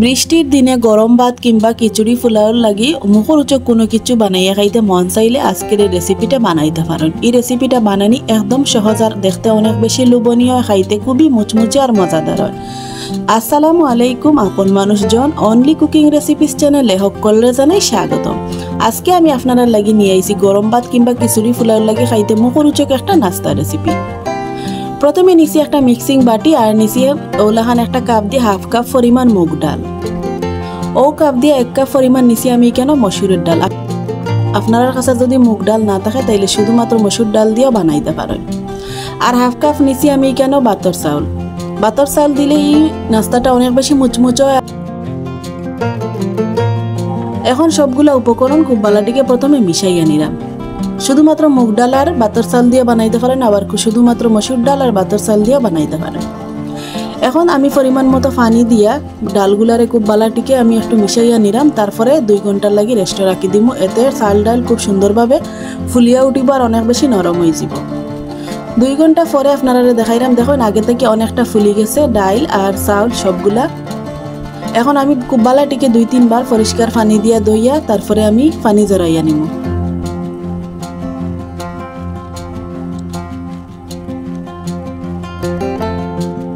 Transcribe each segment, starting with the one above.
বৃষ্টির দিনে গরম ভাত কিংবা খিচুড়ি ফুলাওর লাগি মুখরোচক কোনো কিছু বানাইয়া খাইতে মন চাইলে আজকের এই রেসিপিটা বানাইতে পারেন। এই রেসিপিটা বানানি একদম সহজ আর দেখতে অনেক বেশি লোভনীয়, খাইতে খুবই মুচমুচে আর মজাদার হয়। আসসালামু আলাইকুম আপন মানুষজন, অনলি কুকিং রেসিপিস চ্যানেলে সকলরে জানাই স্বাগতম। আজকে আমি আপনারা লাগি নিয়ে আইছি গরম ভাত কিংবা খিচুড়ি ফুলাওর লাগি খাইতে মুখরোচক একটা নাস্তা রেসিপি। প্রথমে নিছি একটা মিক্সিং বাটি আর নিছি ওলাখান একটা কাপ দিয়ে হাফ কাপ পরিমাণ মুগ ডাল। ও কাপ দিয়ে 1 কাপ পরিমাণ নিছি আমি কেন মসুরের ডাল। আপনার কাছে যদি মুগ ডাল না থাকে তাইলে শুধুমাত্র মসুর ডাল দিয়েও বানাইতে পারেন। আর হাফ কাপ নিছি আমি কেন বাতর চাউল। বাতর চাউল দিলে এই নাস্তাটা অনেক বেশি মুচমুচো। এখন সবগুলা উপকরণ খুব ভালোটিকে প্রথমে মিশাইয়া নিলাম। শুধুমাত্র মুগ ডাল আর বাতর চাল দিয়ে বানাইতে পারেন, আবার শুধুমাত্র মসুর ডাল আর বাতর চাল দিয়ে বানাইতে পারেন। এখন আমি পরিমাণ মতো পানি দিয়া ডালগুলারে খুব বালাটিকে আমি একটু মিশাইয়া নিলাম। তারপরে 2 ঘন্টার লাগি রেস্টে রাখি দিব। এতে চাল ডাল খুব সুন্দরভাবে ফুলিয়া উঠিব আর অনেক বেশি নরম হয়ে যাব। 2 ঘন্টা পরে আপনারা দেখাইলাম, দেখুন আগে থেকে অনেকটা ফুলি গেছে ডাল আর চাউল সবগুলা। এখন আমি খুব বালাটিকে 2-3 বার পরিষ্কার পানি দিয়া দইয়া তারপরে আমি পানি জড়াইয়া নিব।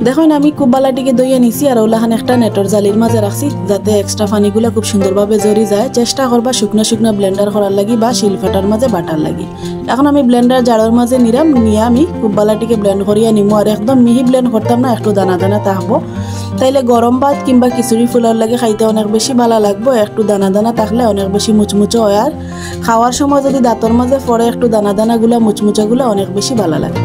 দেখুন আমি খুব বালাটিকে দইয়া নিছি আর ওলাখান একটা নেটর জালির মাঝে রাখছি যাতে এক্সট্রা পানিগুলো খুব সুন্দরভাবে জড়ি যায়। চেষ্টা করবা শুকনো শুকনো ব্লেন্ডার করার লাগি বা শিলফাটার মাঝে বাটার লাগি। এখন আমি ব্লেন্ডার জাড়ের মাঝে নিলাম, নিয়ে আমি খুব বালাটিকে ব্লেন্ড করিয়া নিমু। আর একদম মিহি ব্লেন্ড করতাম না, একটু দানা দানা থাকবো। তাইলে গরম ভাত কিংবা খিচুড়ি ফুলার লাগে খাইতে অনেক বেশি ভালো লাগবো। একটু দানা দানা থাকলে অনেক বেশি মুচমুচো হয়। আর খাওয়ার সময় যদি দাঁতর মাঝে পড়ে একটু দানা দানাগুলা মুচমুচাগুলো অনেক বেশি ভালো লাগে।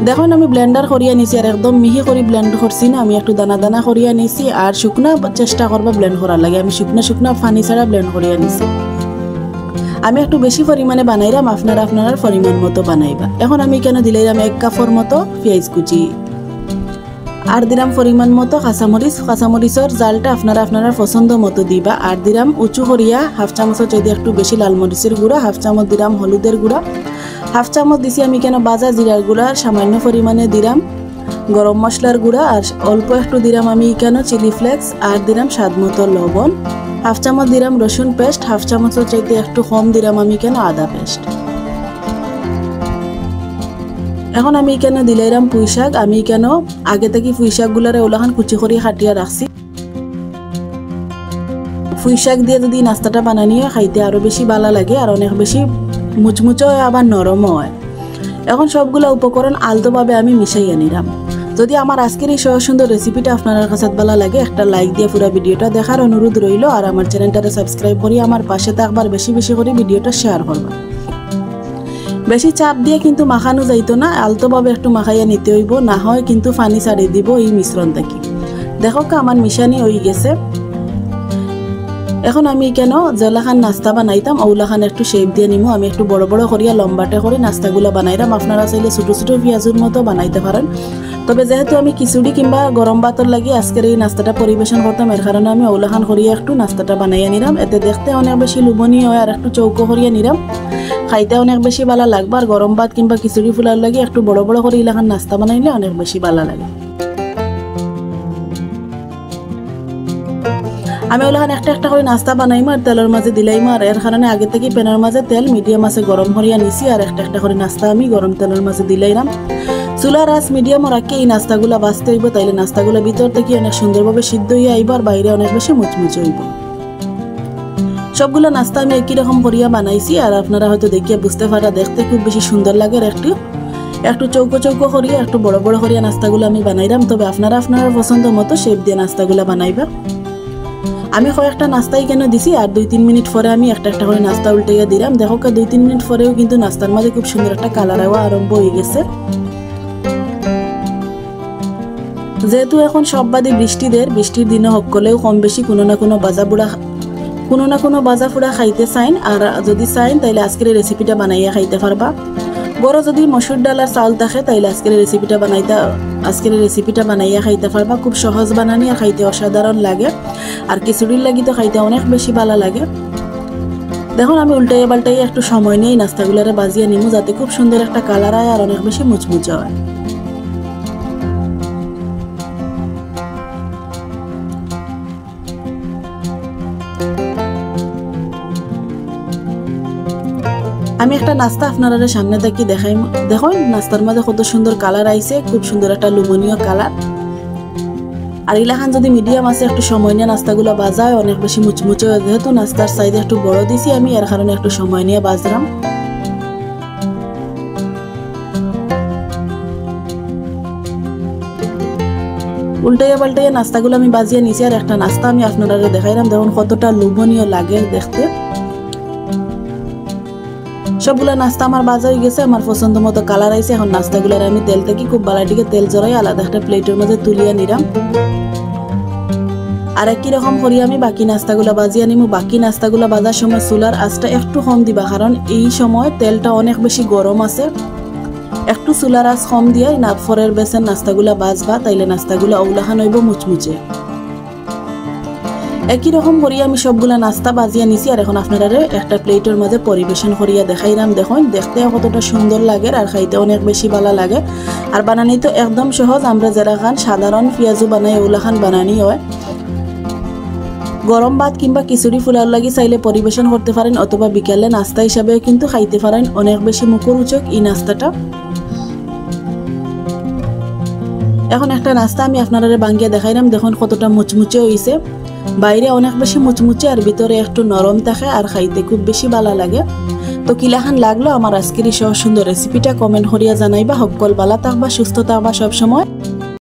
দেখুন আমি ব্লেন্ডার করিয়া নিছি আর একদম মিহি করে ব্লেন্ড করছি না, আমি একটু দানা দানা করিয়া নিছি। আর শুকনা চেষ্টা করবা ব্লেন্ড করার লাগে। আমি শুকনা শুকনা পানি ছাড়া ব্লেন্ড করিয়া নিছি। আমি একটু বেশি পরিমাণে বানাইলাম, আপনারা আপনার পরিমাণ মতো বানাইবা। এখন আমি কেন দিলাম 1 কাপের মতো পেঁয়াজ কুচি আর দিলাম পরিমাণ মতো কাঁচামরিচ। কাঁচামরিচের জালটা আপনারা আপনার পছন্দ মতো দিবা। আর দিলাম উঁচু করিয়া হাফ চামচের চাইতে একটু বেশি লাল মরিচের গুঁড়া, হাফ চামচ দিলাম হলুদের গুঁড়া, হাফ চামচ দিছি আমি কেন বাজা জিরার গুঁড়া, সামান্য পরিমাণে দিলাম গরম মশলার গুঁড়া, আর অল্প একটু দিলাম আমি কেন চিলি ফ্লেক্স, আর দিলাম স্বাদ মতো লবণ, হাফ চামচ দিলাম রসুন পেস্ট, হাফ চামচের চাইতে একটু কম দিলাম আমি কেন আদা পেস্ট। এখন আমি কেন দিলাম পুঁই শাক। আমি কেন আগে থেকে পুঁই শাকগুলারে ওলাখান কুচি করে কাটিয়া রাখছি। পুঁই শাক দিয়ে যদি নাস্তাটা বানানিও খাইতে আরো বেশি ভালো লাগে আর অনেক বেশি মুচমুচো হয়, আবার নরমও হয়। এখন সবগুলা উপকরণ আলতোভাবে আমি মিশাইয়া নিলাম। যদি আমার আজকের এই সহজ সুন্দর রেসিপিটা আপনার কাছে ভালো লাগে, একটা লাইক দিয়ে পুরো ভিডিওটা দেখার অনুরোধ রইল। আর আমার চ্যানেলটাকে সাবস্ক্রাইব করি আমার পাশে থাকবার, বেশি বেশি করে ভিডিওটা শেয়ার করবা। বেশি চাপ দিয়ে কিন্তু মাখানো যাইতো না, আলতোভাবে একটু মাখাইয়া নিতে হইব, না হয় কিন্তু পানি ছাড়ি দিব এই মিশ্রণ থেকে। দেখো আমার মিশানি হয়ে গেছে। এখন আমি কেন জলাখান নাস্তা বানাইতাম ওলাখান একটু শেপ দিয়ে নিমু। আমি একটু বড় বড় করিয়া লম্বাটে করে নাস্তাগুলো বানাইলাম। আপনারা চাইলে ছোটো ছোটো পেঁয়াজের মতো বানাইতে পারেন। তবে যেহেতু আমি খিচুড়ি কিংবা গরম ভাতর লাগি আজকের এই নাস্তাটা পরিবেশন করতাম, এর কারণে আমি ওলাখান করিয়া একটু নাস্তাটা বানাইয়া নিলাম। এতে দেখতে অনেক বেশি লোভনীয় হয় আর একটু চৌকো করিয়া নিলাম, খাইতে অনেক বেশি ভালো লাগবে। আর গরম ভাত কিংবা খিচুড়ি ফুলার লাগে একটু বড় বড় করে এলাকার নাস্তা বানাইলে অনেক বেশি ভালো লাগে। আমি ওলাখান একটা একটা করে নাস্তা বানাইম আর তেলের মাঝে দিলাইম। আর এর কারণে আগে থেকে প্যানের মাঝে তেল মিডিয়াম আছে গরম করিয়া নিছি আর একটা একটা করে নাস্তা আমি গরম তেলের মাঝে দিলাইলাম। চুলার আঁচ মিডিয়ামও রাখি এই নাস্তাগুলো বাঁচতে হইব, তাইলে নাস্তাগুলো ভিতর থেকে অনেক সুন্দরভাবে সিদ্ধ হইয়া আইব আর বাইরে অনেক বেশি মুচমুচে হইব। সবগুলো নাস্তা আমি একই রকম করিয়া বানাইছি আর আপনারা হয়তো দেখিয়া বুঝতে পারা, দেখতে খুব বেশি সুন্দর লাগে। আর একটু চৌকো চৌকো করিয়া একটু বড় বড় করিয়া নাস্তাগুলো আমি বানাইলাম। তবে আপনারা আপনার পছন্দ মতো শেপ দিয়ে নাস্তাগুলো বানাইবা। আমি কয়েকটা নাস্তাই কেন দিছি আর 2-3 মিনিট পরে আমি একটা একটা করে নাস্তা উল্টাইয়া দিলাম। দেখো 2-3 মিনিট পরেও কিন্তু নাস্তার মাঝে খুব সুন্দর একটা কালার হওয়া আরম্ভ হয়ে গেছে। যেহেতু এখন সব বাদে বৃষ্টির দিনে সকলেও কম বেশি কোনো না কোনো বাজা ফুড়া খাইতে চাইন। আর যদি চাইন তাইলে আজকের এই রেসিপিটা বানাইয়া খাইতে পারবা। বড় যদি মসুর ডাল আর চাউল থাকে তাইলে আজকের রেসিপিটা বানাইয়া খাইতে পারবা। খুব সহজ বানানি আর খাইতে অসাধারণ লাগে। আর খিচুড়ির লাগি তো খাইতে অনেক বেশি ভালো লাগে। দেখুন আমি উল্টাইয়া পাল্টাইয়া একটু সময় নিয়ে নাস্তাগুলারে বাজিয়ে নিমু যাতে খুব সুন্দর একটা কালার হয় আর অনেক বেশি মুচমুচে হয়। আমি একটা নাস্তা আপনারা সামনে থেকে দেখাই। দেখুন নাস্তার মাঝে কত সুন্দর কালার আইছে, খুব সুন্দর একটা লুমনীয় কালার। আর ইলাখান যদি মিডিয়াম আছে একটু সময় নিয়ে নাস্তাগুলো বাজায়, অনেক বেশি মুচমুচে। যেহেতু নাস্তার সাইজে একটু বড় দিছি আমি, এর কারণে একটু সময় নিয়ে বাজলাম। উল্টাইয়া পাল্টাইয়া নাস্তাগুলো আমি বাজিয়ে নিছি। আর একটা নাস্তা আমি আপনারা দেখাইলাম, দেখুন কতটা লোভনীয় লাগে দেখতে। সবগুলো নাস্তা আমার বাজা হয়ে গেছে, আমার পছন্দ মতো কালার আইছে। এখন নাস্তাগুলোর আমি তেল থেকে খুব বালাটিকে তেল জড়াই আলাদা একটা প্লেটের মধ্যে তুলিয়া নিলাম। আর একই রকম করি আমি বাকি নাস্তাগুলো বাজিয়ে নিব। বাকি নাস্তাগুলো বাজার সময় চুলার আঁচটা একটু কম দিবা, কারণ এই সময় তেলটা অনেক বেশি গরম আছে। একটু চুলার আঁচ কম দিয়ে নাফরের বেসের নাস্তাগুলো বাজবা, তাইলে নাস্তাগুলো ওলাখান হইব মুচমুচে। একই রকম করিয়া আমি সবগুলা নাস্তা বাজিয়া নিছি। আর এখন আপনারা একটা প্লেটের মাঝে পরিবেশন করিয়া দেখাইলাম। দেখুন দেখতে কতটা সুন্দর লাগে আর খাইতে অনেক বেশি ভালো লাগে। আর বানানি তো একদম সহজ, আমরা যারা খান সাধারণ পেঁয়াজু বানাই ওলাখান বানানি হয়। গরম ভাত কিংবা খিচুড়ি ফুলার লাগি চাইলে পরিবেশন করতে পারেন, অথবা বিকালে নাস্তা হিসাবেও কিন্তু খাইতে পারেন। অনেক বেশি মুখরোচক এই নাস্তাটা। এখন একটা নাস্তা আমি আপনারা বাঙ্গিয়া দেখাইলাম। দেখুন কতটা মুচমুচে হয়েছে, বাইরে অনেক বেশি মুচমুচে আর ভিতরে একটু নরম থাকে, আর খাইতে খুব বেশি ভালো লাগে। তো কিলাখান লাগলো আমার আজকের এই সুন্দর রেসিপিটা কমেন্ট করিয়া জানাইবা। সকল ভালো থাকবা, সুস্থ থাকবা সব সময়।